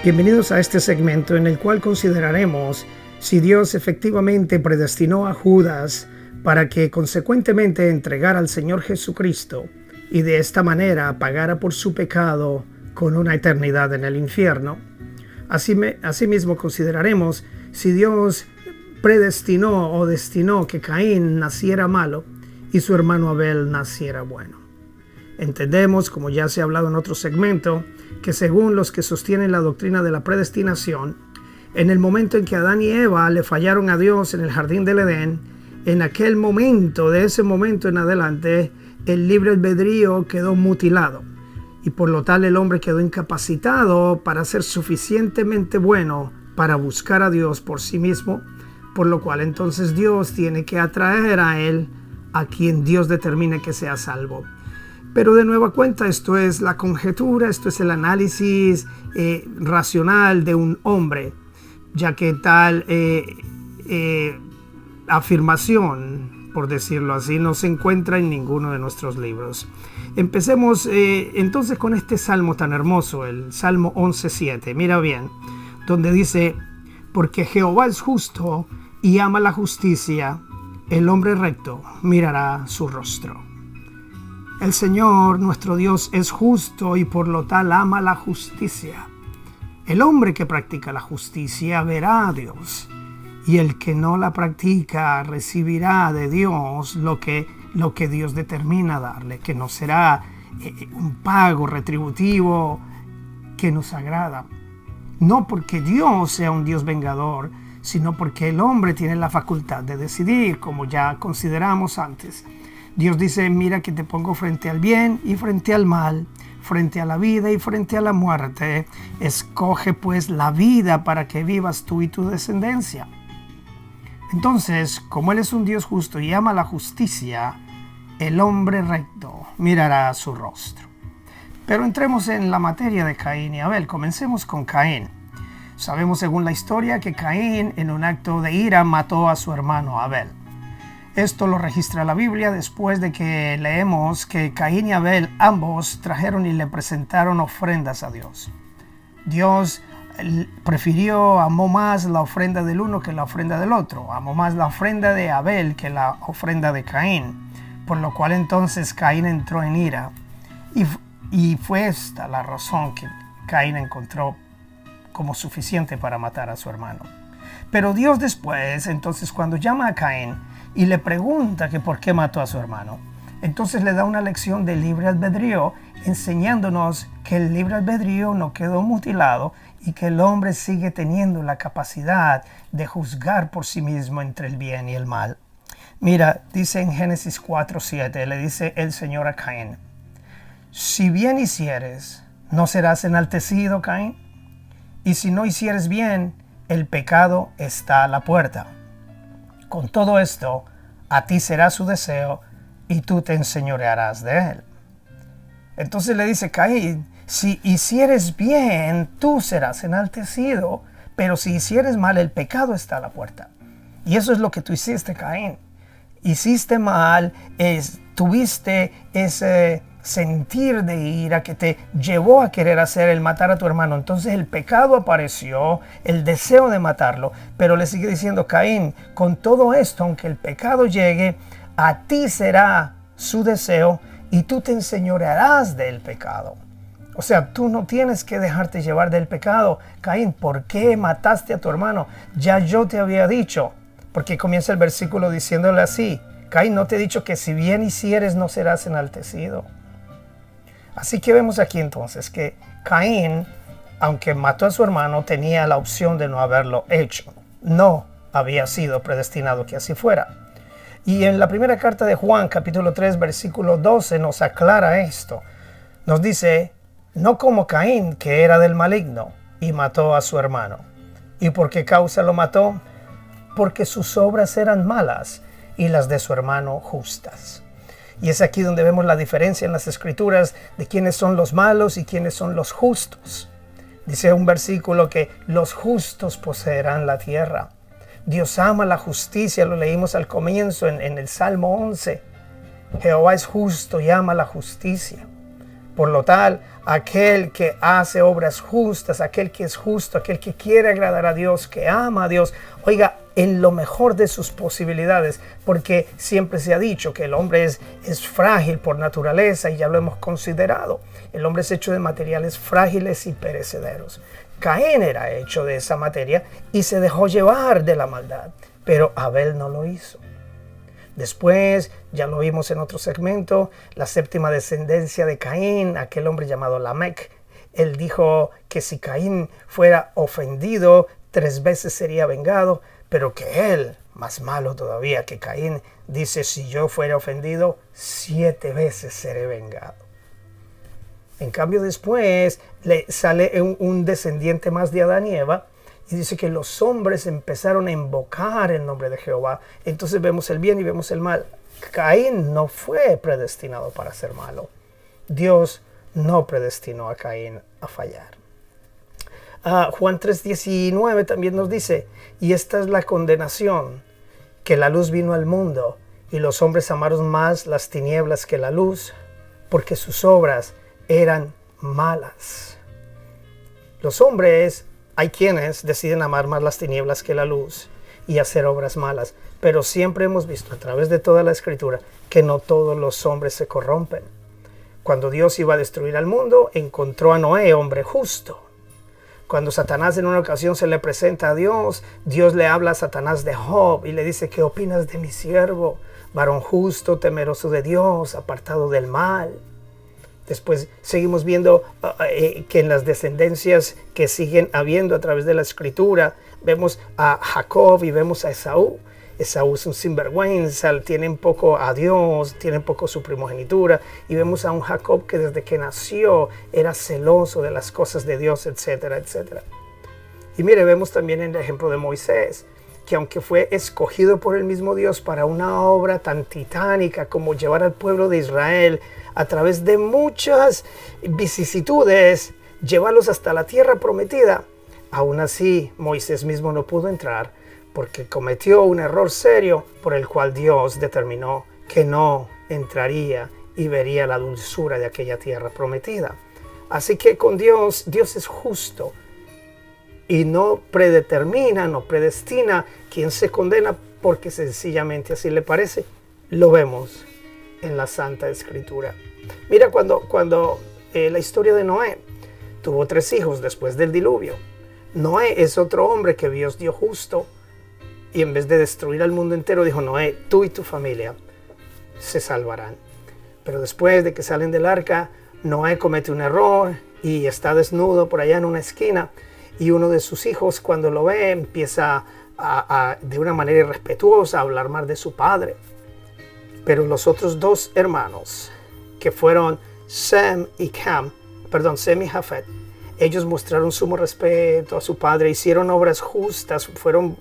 Bienvenidos a este segmento en el cual consideraremos si Dios efectivamente predestinó a Judas para que consecuentemente entregara al Señor Jesucristo y de esta manera pagara por su pecado con una eternidad en el infierno. Asimismo consideraremos si Dios predestinó o destinó que Caín naciera malo y su hermano Abel naciera bueno. Entendemos, como ya se ha hablado en otro segmento, que según los que sostienen la doctrina de la predestinación, en el momento en que Adán y Eva le fallaron a Dios en el jardín del Edén, en aquel momento, de ese momento en adelante, el libre albedrío quedó mutilado y por lo tal el hombre quedó incapacitado para ser suficientemente bueno para buscar a Dios por sí mismo, por lo cual entonces Dios tiene que atraer a él a quien Dios determine que sea salvo. Pero de nueva cuenta, esto es la conjetura, esto es el análisis racional de un hombre, ya que tal afirmación, por decirlo así, no se encuentra en ninguno de nuestros libros. Empecemos entonces con este salmo tan hermoso, el Salmo 11:7. Mira bien, donde dice: porque Jehová es justo y ama la justicia, el hombre recto mirará su rostro. El Señor, nuestro Dios, es justo y por lo tal ama la justicia. El hombre que practica la justicia verá a Dios, y el que no la practica recibirá de Dios lo que Dios determina darle, que no será un pago retributivo que nos agrada. No porque Dios sea un Dios vengador, sino porque el hombre tiene la facultad de decidir, como ya consideramos antes. Dios dice: mira que te pongo frente al bien y frente al mal, frente a la vida y frente a la muerte. Escoge pues la vida para que vivas tú y tu descendencia. Entonces, como Él es un Dios justo y ama la justicia, el hombre recto mirará su rostro. Pero entremos en la materia de Caín y Abel. Comencemos con Caín. Sabemos según la historia que Caín, en un acto de ira, mató a su hermano Abel. Esto lo registra la Biblia después de que leemos que Caín y Abel ambos trajeron y le presentaron ofrendas a Dios. Dios amó más la ofrenda del uno que la ofrenda del otro. Amó más la ofrenda de Abel que la ofrenda de Caín. Por lo cual entonces Caín entró en ira. Y fue esta la razón que Caín encontró como suficiente para matar a su hermano. Pero Dios después, entonces cuando llama a Caín y le pregunta que por qué mató a su hermano, entonces le da una lección de libre albedrío, enseñándonos que el libre albedrío no quedó mutilado y que el hombre sigue teniendo la capacidad de juzgar por sí mismo entre el bien y el mal. Mira, dice en Génesis 4:7, le dice el Señor a Caín: si bien hicieres, ¿no serás enaltecido, Caín? Y si no hicieres bien, el pecado está a la puerta. Con todo esto, a ti será su deseo y tú te enseñorearás de él. Entonces le dice: Caín, si hicieres bien, tú serás enaltecido, pero si hicieres mal, el pecado está a la puerta. Y eso es lo que tú hiciste, Caín. Hiciste mal, tuviste ese sentir de ira que te llevó a querer hacer el matar a tu hermano. Entonces el pecado apareció, el deseo de matarlo, pero le sigue diciendo: Caín, con todo esto, aunque el pecado llegue, a ti será su deseo y tú te enseñorearás del pecado. O sea, tú no tienes que dejarte llevar del pecado. Caín, ¿por qué mataste a tu hermano? Ya yo te había dicho, porque comienza el versículo diciéndole así: Caín, ¿no te he dicho que si bien hicieres no serás enaltecido? Así que vemos aquí entonces que Caín, aunque mató a su hermano, tenía la opción de no haberlo hecho. No había sido predestinado que así fuera. Y en la primera carta de Juan, capítulo 3, versículo 12, nos aclara esto. Nos dice: no como Caín, que era del maligno, y mató a su hermano. ¿Y por qué causa lo mató? Porque sus obras eran malas y las de su hermano justas. Y es aquí donde vemos la diferencia en las escrituras de quiénes son los malos y quiénes son los justos. Dice un versículo que los justos poseerán la tierra. Dios ama la justicia, lo leímos al comienzo en el Salmo 11. Jehová es justo y ama la justicia. Por lo tal, aquel que hace obras justas, aquel que es justo, aquel que quiere agradar a Dios, que ama a Dios, oiga, en lo mejor de sus posibilidades, porque siempre se ha dicho que el hombre es frágil por naturaleza y ya lo hemos considerado. El hombre es hecho de materiales frágiles y perecederos. Caín era hecho de esa materia y se dejó llevar de la maldad, pero Abel no lo hizo. Después, ya lo vimos en otro segmento, la séptima descendencia de Caín, aquel hombre llamado Lamec, él dijo que si Caín fuera ofendido, 3 veces sería vengado, pero que él, más malo todavía que Caín, dice, si yo fuera ofendido, 7 veces seré vengado. En cambio, después le sale un descendiente más de Adán y Eva, y dice que los hombres empezaron a invocar el nombre de Jehová. Entonces vemos el bien y vemos el mal. Caín no fue predestinado para ser malo. Dios no predestinó a Caín a fallar. Juan 3:19 también nos dice, y esta es la condenación, que la luz vino al mundo, y los hombres amaron más las tinieblas que la luz, porque sus obras eran malas. Los hombres, hay quienes deciden amar más las tinieblas que la luz y hacer obras malas, pero siempre hemos visto a través de toda la Escritura que no todos los hombres se corrompen. Cuando Dios iba a destruir al mundo, encontró a Noé, hombre justo. Cuando Satanás en una ocasión se le presenta a Dios, Dios le habla a Satanás de Job y le dice, ¿qué opinas de mi siervo? Varón justo, temeroso de Dios, apartado del mal. Después seguimos viendo que en las descendencias que siguen habiendo a través de la Escritura, vemos a Jacob y vemos a Esaú. Esaú es un sinvergüenza, tiene poco a Dios, tiene poco su primogenitura. Y vemos a un Jacob que desde que nació era celoso de las cosas de Dios, etcétera, etcétera. Y mire, vemos también en el ejemplo de Moisés, que aunque fue escogido por el mismo Dios para una obra tan titánica como llevar al pueblo de Israel a través de muchas vicisitudes, llevarlos hasta la tierra prometida, aún así Moisés mismo no pudo entrar porque cometió un error serio por el cual Dios determinó que no entraría y vería la dulzura de aquella tierra prometida. Así que con Dios, Dios es justo y no predetermina, no predestina quien se condena porque sencillamente así le parece. Lo vemos en la Santa Escritura. Mira cuando la historia de Noé tuvo 3 hijos después del diluvio. Noé es otro hombre que Dios dio justo y en vez de destruir al mundo entero dijo, Noé, tú y tu familia se salvarán. Pero después de que salen del arca, Noé comete un error y está desnudo por allá en una esquina. Y uno de sus hijos, cuando lo ve, empieza de una manera irrespetuosa a hablar mal de su padre. Pero los otros 2 hermanos, que fueron Sem y Jafet, ellos mostraron sumo respeto a su padre, hicieron obras justas, fueron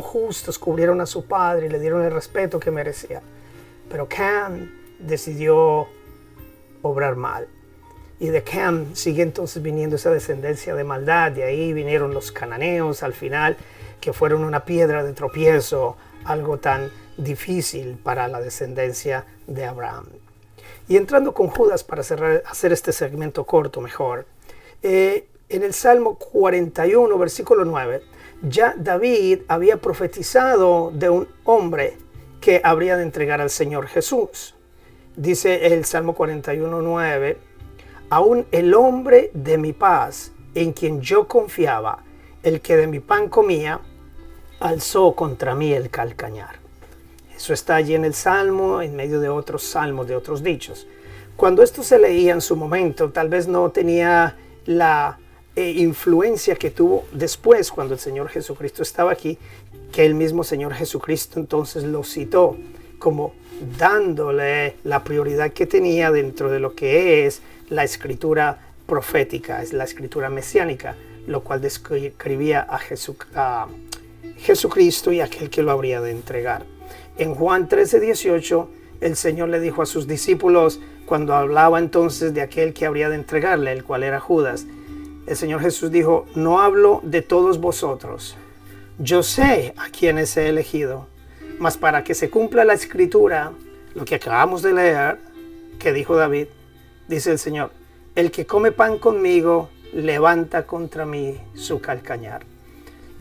justos, cubrieron a su padre y le dieron el respeto que merecía. Pero Cam decidió obrar mal. Y de Cam sigue entonces viniendo esa descendencia de maldad. De ahí vinieron los cananeos al final, que fueron una piedra de tropiezo, algo tan difícil para la descendencia de Abraham. Y entrando con Judas para hacer este segmento corto mejor, en el Salmo 41, versículo 9, ya David había profetizado de un hombre que habría de entregar al Señor Jesús. Dice el Salmo 41, 9, aún el hombre de mi paz, en quien yo confiaba, el que de mi pan comía, alzó contra mí el calcañar. Eso está allí en el Salmo, en medio de otros salmos, de otros dichos. Cuando esto se leía en su momento, tal vez no tenía la influencia que tuvo después, cuando el Señor Jesucristo estaba aquí, que el mismo Señor Jesucristo entonces lo citó como dándole la prioridad que tenía dentro de lo que es la escritura profética, es la escritura mesiánica, lo cual describía a Jesucristo y aquel que lo habría de entregar. En Juan 13:18, el Señor le dijo a sus discípulos, cuando hablaba entonces de aquel que habría de entregarle, el cual era Judas, el Señor Jesús dijo, no hablo de todos vosotros, yo sé a quienes he elegido, mas para que se cumpla la escritura, lo que acabamos de leer, que dijo David, dice el Señor, el que come pan conmigo levanta contra mí su calcañar.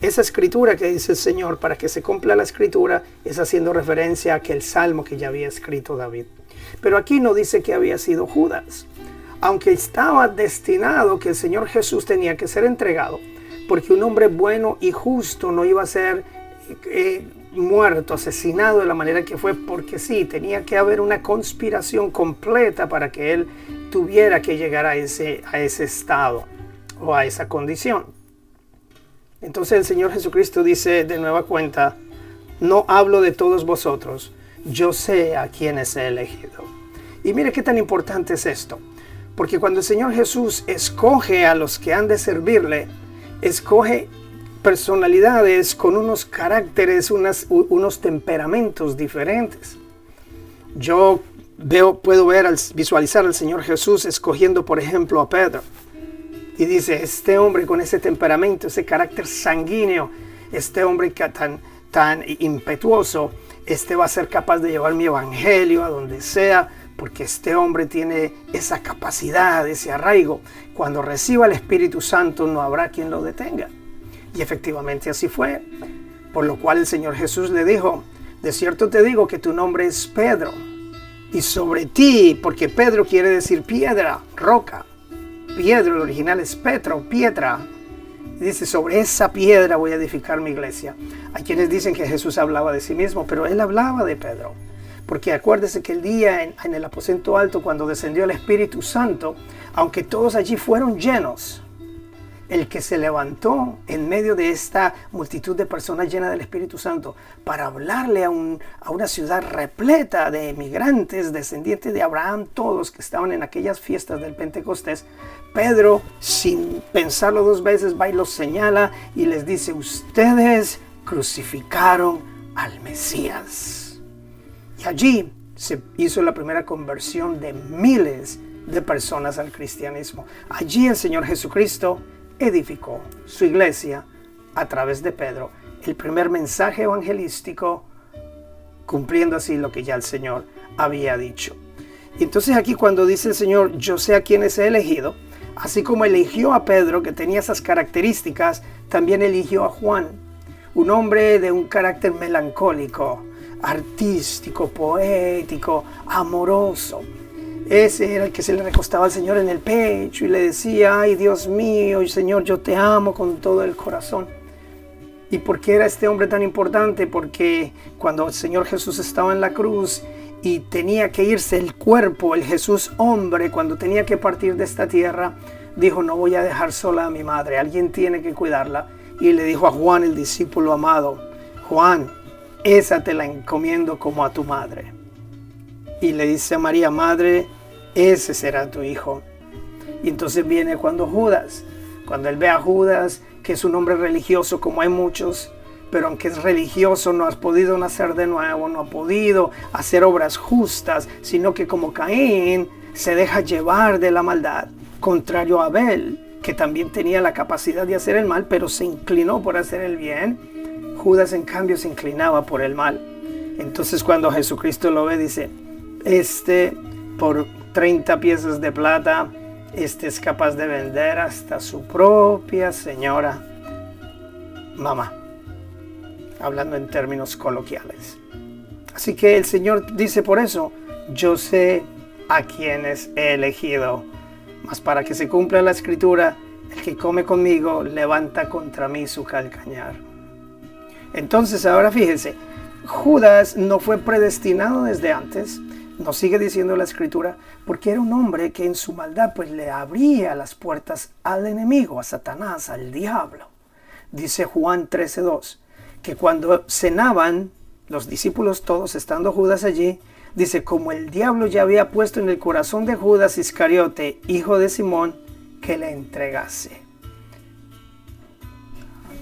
Esa escritura que dice el Señor, para que se cumpla la escritura, es haciendo referencia a aquel salmo que ya había escrito David. Pero aquí no dice que había sido Judas, aunque estaba destinado que el Señor Jesús tenía que ser entregado, porque un hombre bueno y justo no iba a ser muerto, asesinado de la manera que fue, porque sí, tenía que haber una conspiración completa para que él tuviera que llegar a ese estado o a esa condición. Entonces el Señor Jesucristo dice de nueva cuenta: no hablo de todos vosotros, yo sé a quienes he elegido. Y mire qué tan importante es esto, porque cuando el Señor Jesús escoge a los que han de servirle, escoge personalidades con unos caracteres, unos temperamentos diferentes. Yo puedo visualizar al Señor Jesús escogiendo, por ejemplo, a Pedro. Y dice, este hombre con ese temperamento, ese carácter sanguíneo, este hombre tan impetuoso, va a ser capaz de llevar mi evangelio a donde sea, porque este hombre tiene esa capacidad, ese arraigo. Cuando reciba el Espíritu Santo no habrá quien lo detenga. Y efectivamente así fue. Por lo cual el Señor Jesús le dijo: de cierto te digo que tu nombre es Pedro, y sobre ti, porque Pedro quiere decir piedra, roca. Piedra, el original es Petro, piedra. Y dice, sobre esa piedra voy a edificar mi iglesia. Hay quienes dicen que Jesús hablaba de sí mismo, pero él hablaba de Pedro. Porque acuérdese que el día en el aposento alto, cuando descendió el Espíritu Santo, aunque todos allí fueron llenos, el que se levantó en medio de esta multitud de personas llenas del Espíritu Santo para hablarle a una ciudad repleta de migrantes, descendientes de Abraham, todos que estaban en aquellas fiestas del Pentecostés, Pedro, sin pensarlo dos veces, va y los señala y les dice: ustedes crucificaron al Mesías. Y allí se hizo la primera conversión de miles de personas al cristianismo. Allí el Señor Jesucristo edificó su iglesia a través de Pedro, el primer mensaje evangelístico, cumpliendo así lo que ya el Señor había dicho. Y entonces aquí cuando dice el Señor, yo sé a quienes he elegido, así como eligió a Pedro, que tenía esas características, también eligió a Juan, un hombre de un carácter melancólico, artístico, poético, amoroso. Ese era el que se le recostaba al Señor en el pecho y le decía: ay, Dios mío, Señor, yo te amo con todo el corazón. ¿Y por qué era este hombre tan importante? Porque cuando el Señor Jesús estaba en la cruz y tenía que irse el cuerpo, el Jesús hombre, cuando tenía que partir de esta tierra, dijo: no voy a dejar sola a mi madre, alguien tiene que cuidarla. Y le dijo a Juan, el discípulo amado: Juan, esa te la encomiendo como a tu madre. Y le dice a María: madre, ese será tu hijo. Y entonces viene cuando él ve a Judas, que es un hombre religioso como hay muchos, pero aunque es religioso no ha podido nacer de nuevo, no ha podido hacer obras justas, sino que como Caín se deja llevar de la maldad, contrario a Abel, que también tenía la capacidad de hacer el mal, pero se inclinó por hacer el bien. Judas en cambio se inclinaba por el mal. Entonces cuando Jesucristo lo ve, dice: por 30 piezas de plata, es capaz de vender hasta su propia señora mamá, hablando en términos coloquiales. Así que el Señor dice por eso: yo sé a quienes he elegido, mas para que se cumpla la escritura, el que come conmigo levanta contra mí su calcañar. Entonces ahora fíjense, Judas no fue predestinado desde antes, nos sigue diciendo la escritura, porque era un hombre que en su maldad pues le abría las puertas al enemigo, a Satanás, al diablo. Dice Juan 13:2, que cuando cenaban los discípulos todos, estando Judas allí, dice: como el diablo ya había puesto en el corazón de Judas Iscariote, hijo de Simón, que le entregase.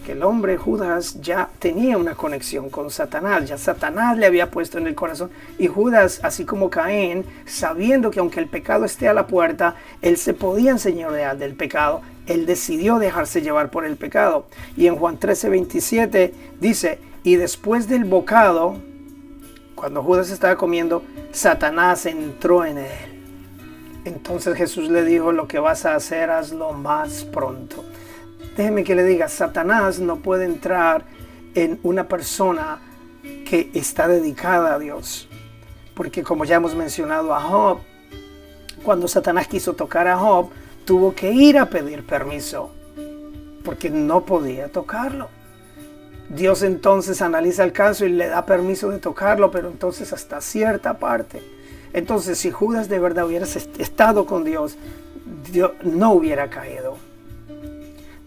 El hombre Judas ya tenía una conexión con Satanás, ya Satanás le había puesto en el corazón, y Judas, así como Caín, sabiendo que aunque el pecado esté a la puerta, él se podía enseñorear del pecado, él decidió dejarse llevar por el pecado. Y en Juan 13:27 dice: y después del bocado, cuando Judas estaba comiendo, Satanás entró en él. Entonces Jesús le dijo, lo que vas a hacer, hazlo más pronto. Déjeme que le diga, Satanás no puede entrar en una persona que está dedicada a Dios. Porque como ya hemos mencionado a Job, cuando Satanás quiso tocar a Job, tuvo que ir a pedir permiso, porque no podía tocarlo. Dios entonces analiza el caso y le da permiso de tocarlo, pero entonces hasta cierta parte. Entonces, si Judas de verdad hubiera estado con Dios, Dios no hubiera caído.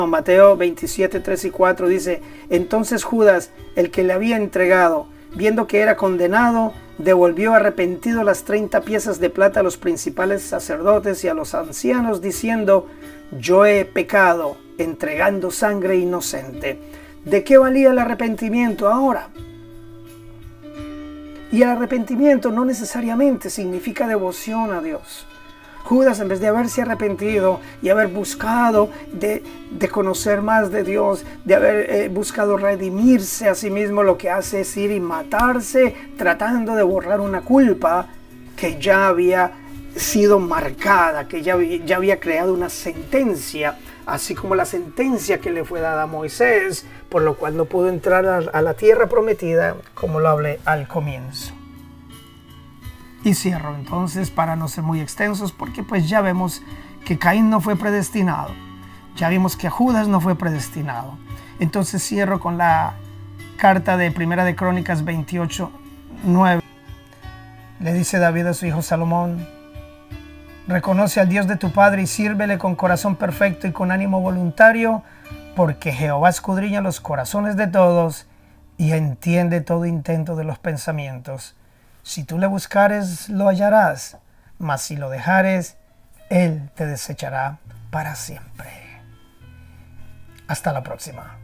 Mateo 27, 3 y 4 dice, entonces Judas, el que le había entregado, viendo que era condenado, devolvió arrepentido las 30 piezas de plata a los principales sacerdotes y a los ancianos, diciendo, yo he pecado entregando sangre inocente. ¿De qué valía el arrepentimiento ahora? Y el arrepentimiento no necesariamente significa devoción a Dios. Judas, en vez de haberse arrepentido y haber buscado de conocer más de Dios, de haber buscado redimirse a sí mismo, lo que hace es ir y matarse tratando de borrar una culpa que ya había sido marcada, que ya había creado una sentencia, así como la sentencia que le fue dada a Moisés, por lo cual no pudo entrar a la tierra prometida, como lo hablé al comienzo. Y cierro entonces para no ser muy extensos, porque pues ya vemos que Caín no fue predestinado. Ya vimos que Judas no fue predestinado. Entonces cierro con la carta de Primera de Crónicas 28, 9. Le dice David a su hijo Salomón, reconoce al Dios de tu padre y sírvele con corazón perfecto y con ánimo voluntario, porque Jehová escudriña los corazones de todos y entiende todo intento de los pensamientos. Si tú le buscares, lo hallarás, mas si lo dejares, él te desechará para siempre. Hasta la próxima.